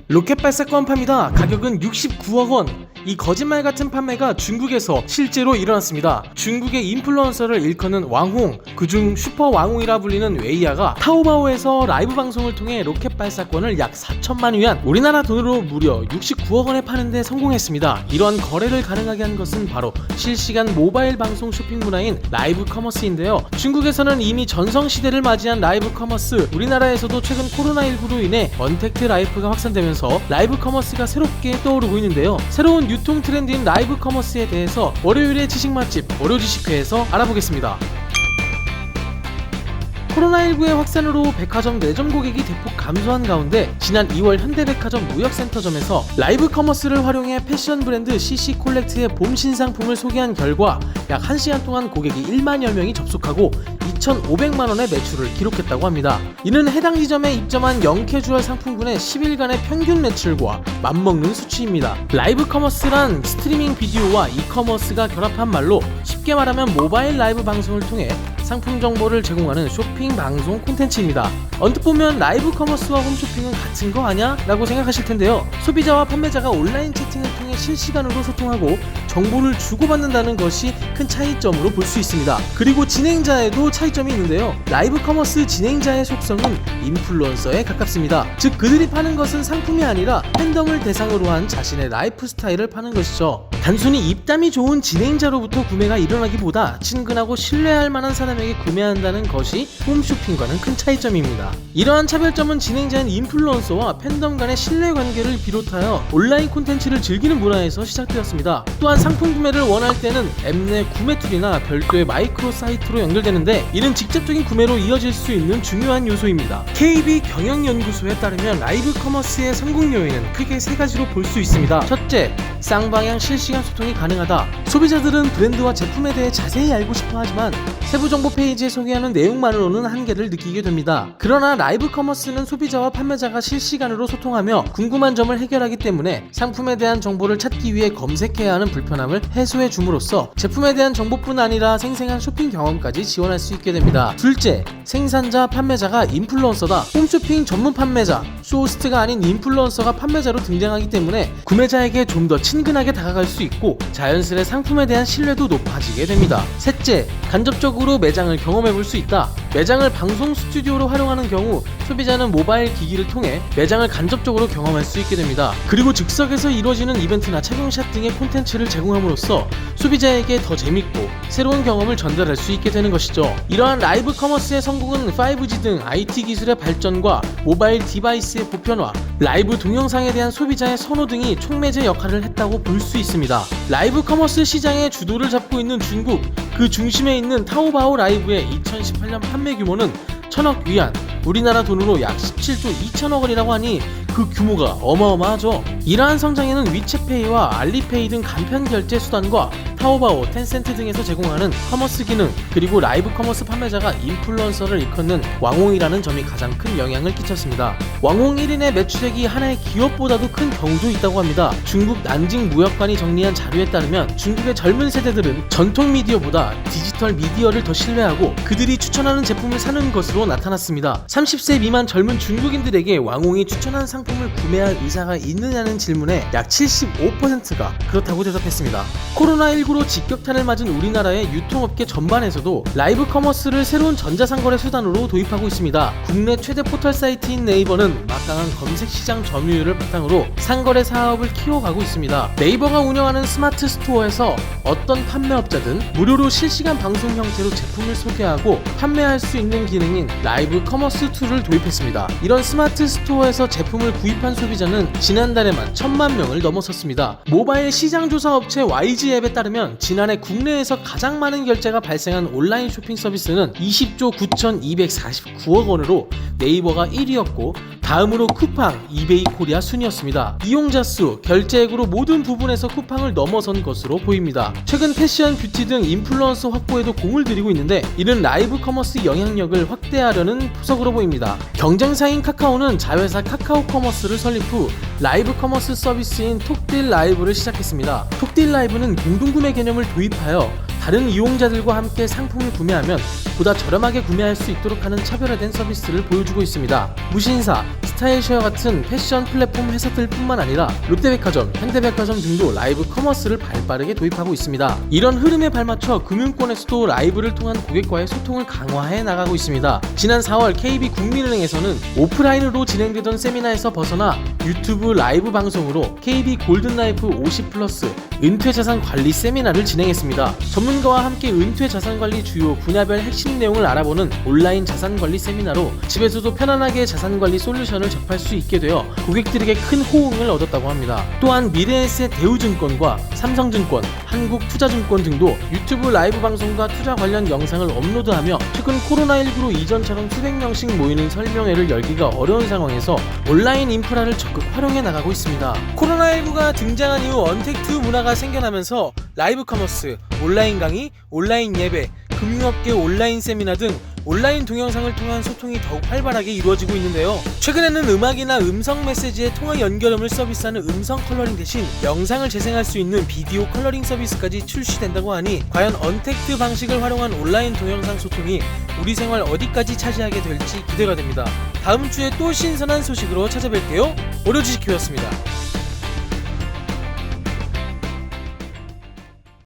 로켓 발사권 판매다. 가격은 69억 원. 이 거짓말 같은 판매가 중국에서 실제로 일어났습니다. 중국의 인플루언서를 일컫는 왕홍, 그중 슈퍼 왕홍이라 불리는 웨이야가 타오바오에서 라이브 방송을 통해 로켓 발사권을 약 4천만 위안, 우리나라 돈으로 무려 69억 원에 파는데 성공했습니다. 이러한 거래를 가능하게 한 것은 바로 실시간 모바일 방송 쇼핑 문화인 라이브 커머스인데요. 중국에서는 이미 전성시대를 맞이한 라이브 커머스, 우리나라에서도 최근 코로나19로 인해 언택트 라이프가 확산되면서 라이브 커머스가 새롭게 떠오르고 있는데요. 새로운 유통 트렌드인 라이브 커머스에 대해서 월요일의 지식 맛집 월요지식회에서 알아보겠습니다. 코로나19의 확산으로 백화점 내점 고객이 대폭 감소한 가운데 지난 2월 현대백화점 무역센터점에서 라이브 커머스를 활용해 패션 브랜드 CC콜렉트의 봄 신상품을 소개한 결과 약 1시간 동안 고객이 1만여 명이 접속하고 2,500만 원의 매출을 기록했다고 합니다. 이는 해당 지점에 입점한 영캐주얼 상품군의 10일간의 평균 매출과 맞먹는 수치입니다. 라이브 커머스란 스트리밍 비디오와 이커머스가 결합한 말로 쉽게 말하면 모바일 라이브 방송을 통해 상품 정보를 제공하는 쇼핑 방송 콘텐츠입니다. 언뜻 보면 라이브 커머스와 홈쇼핑은 같은 거 아냐? 라고 생각하실 텐데요. 소비자와 판매자가 온라인 채팅을 통해 실시간으로 소통하고 정보를 주고받는다는 것이 큰 차이점으로 볼 수 있습니다. 그리고 진행자에도 차이점이 있는데요. 라이브 커머스 진행자의 속성은 인플루언서에 가깝습니다. 즉 그들이 파는 것은 상품이 아니라 팬덤을 대상으로 한 자신의 라이프 스타일을 파는 것이죠. 단순히 입담이 좋은 진행자로부터 구매가 일어나기보다 친근하고 신뢰할 만한 사람에게 구매한다는 것이 홈쇼핑과는 큰 차이점입니다. 이러한 차별점은 진행자인 인플루언서와 팬덤 간의 신뢰관계를 비롯하여 온라인 콘텐츠를 즐기는 문화에서 시작되었습니다. 또한 상품 구매를 원할 때는 앱 내 구매 툴이나 별도의 마이크로 사이트로 연결되는데 이는 직접적인 구매로 이어질 수 있는 중요한 요소입니다. KB 경영연구소에 따르면 라이브 커머스의 성공 요인은 크게 3가지로 볼 수 있습니다. 첫째, 쌍방향 실시간 소통이 가능하다. 소비자들은 브랜드와 제품에 대해 자세히 알고 싶어 하지만 세부 정보 페이지에 소개하는 내용만으로는 한계를 느끼게 됩니다. 그러나 라이브 커머스는 소비자와 판매자가 실시간으로 소통하며 궁금한 점을 해결하기 때문에 상품에 대한 정보를 찾기 위해 검색해야 하는 불편함을 해소해 줌으로써 제품에 대한 정보뿐 아니라 생생한 쇼핑 경험까지 지원할 수 있게 됩니다. 둘째, 생산자, 판매자가 인플루언서다. 홈쇼핑 전문 판매자, 쇼호스트가 아닌 인플루언서가 판매자로 등장하기 때문에 구매자에게 좀 더 친근하게 다가갈 수 있고 자연스레 상품에 대한 신뢰도 높아지게 됩니다. 셋째, 간접적으로 매장을 경험해 볼 수 있다. 매장을 방송 스튜디오로 활용하는 경우 소비자는 모바일 기기를 통해 매장을 간접적으로 경험할 수 있게 됩니다. 그리고 즉석에서 이루어지는 이벤트나 착용샷 등의 콘텐츠를 제공함으로써 소비자에게 더 재밌고 새로운 경험을 전달할 수 있게 되는 것이죠. 이러한 라이브 커머스의 성공은 5G 등 IT 기술의 발전과 모바일 디바이스의 보편화, 라이브 동영상에 대한 소비자의 선호 등이 촉매제 역할을 했다고 볼 수 있습니다. 라이브 커머스 시장의 주도를 잡고 있는 중국, 그 중심에 있는 타오바오 라이브의 2018년 판매 규모는 1,000억 위안, 우리나라 돈으로 약 17조 2천억 원이라고 하니 그 규모가 어마어마하죠. 이러한 성장에는 위챗페이와 알리페이 등 간편 결제 수단과 타오바오, 텐센트 등에서 제공하는 커머스 기능, 그리고 라이브 커머스 판매자가 인플루언서를 일컫는 왕홍이라는 점이 가장 큰 영향을 끼쳤습니다. 왕홍 1인의 매출액이 하나의 기업보다도 큰 경우도 있다고 합니다. 중국 난징 무역관이 정리한 자료에 따르면 중국의 젊은 세대들은 전통 미디어보다 디지털 미디어를 더 신뢰하고 그들이 추천하는 제품을 사는 것으로 나타났습니다. 30세 미만 젊은 중국인들에게 왕홍이 추천한 상품을 구매할 의사가 있느냐는 질문에 약 75%가 그렇다고 대답했습니다. 코로나19로 직격탄을 맞은 우리나라의 유통업계 전반에서도 라이브 커머스를 새로운 전자상거래 수단으로 도입하고 있습니다. 국내 최대 포털 사이트인 네이버는 막강한 검색 시장 점유율을 바탕으로 상거래 사업을 키워가고 있습니다. 네이버가 운영하는 스마트 스토어에서 어떤 판매업자든 무료로 실시간 방송 형태로 제품을 소개하고 판매할 수 있는 기능인 라이브 커머스 툴을 도입했습니다. 이런 스마트 스토어에서 제품을 구입한 소비자는 지난달에만 1,000만 명을 넘어섰습니다. 모바일 시장조사 업체 YG 앱에 따르면 지난해 국내에서 가장 많은 결제가 발생한 온라인 쇼핑 서비스는 20조 9,249억 원으로 네이버가 1위였고 다음으로 쿠팡, 이베이 코리아 순이었습니다. 이용자 수, 결제액으로 모든 부분에서 쿠팡을 넘어선 것으로 보입니다. 최근 패션, 뷰티 등 인플루언서 확보에도 공을 들이고 있는데 이는 라이브 커머스 영향력을 확대하려는 포석으로 보입니다. 경쟁사인 카카오는 자회사 카카오 커머스를 설립 후 라이브 커머스 서비스인 톡딜 라이브를 시작했습니다. 톡딜 라이브는 공동구매 개념을 도입하여 다른 이용자들과 함께 상품을 구매하면 보다 저렴하게 구매할 수 있도록 하는 차별화된 서비스를 보여주고 있습니다. 무신사, 스타일쉐어 같은 패션 플랫폼 회사들 뿐만 아니라 롯데백화점, 현대백화점 등도 라이브 커머스를 발빠르게 도입하고 있습니다. 이런 흐름에 발맞춰 금융권에서도 라이브를 통한 고객과의 소통을 강화해 나가고 있습니다. 지난 4월 KB 국민은행에서는 오프라인으로 진행되던 세미나에서 벗어나 유튜브 라이브 방송으로 KB 골든라이프 50플러스 은퇴자산 관리 세미나를 진행했습니다. 전문가와 함께 은퇴자산 관리 주요 분야별 핵심 내용을 알아보는 온라인 자산 관리 세미나로 집에서도 편안하게 자산 관리 솔루션을 접할 수 있게 되어 고객들에게 큰 호응을 얻었다고 합니다. 또한 미래에셋 대우증권과 삼성증권, 한국투자증권 등도 유튜브 라이브 방송과 투자 관련 영상을 업로드하며 최근 코로나19로 이전처럼 수백 명씩 모이는 설명회를 열기가 어려운 상황에서 온라인 인프라를 적극 활용해 나가고 있습니다. 코로나19가 등장한 이후 언택트 문화가 생겨나면서 라이브 커머스, 온라인 강의, 온라인 예배, 금융업계 온라인 세미나 등 온라인 동영상을 통한 소통이 더욱 활발하게 이루어지고 있는데요. 최근에는 음악이나 음성 메시지의 통화 연결음을 서비스하는 음성 컬러링 대신 영상을 재생할 수 있는 비디오 컬러링 서비스까지 출시된다고 하니 과연 언택트 방식을 활용한 온라인 동영상 소통이 우리 생활 어디까지 차지하게 될지 기대가 됩니다. 다음 주에 또 신선한 소식으로 찾아뵐게요. 오려주식회였습니다.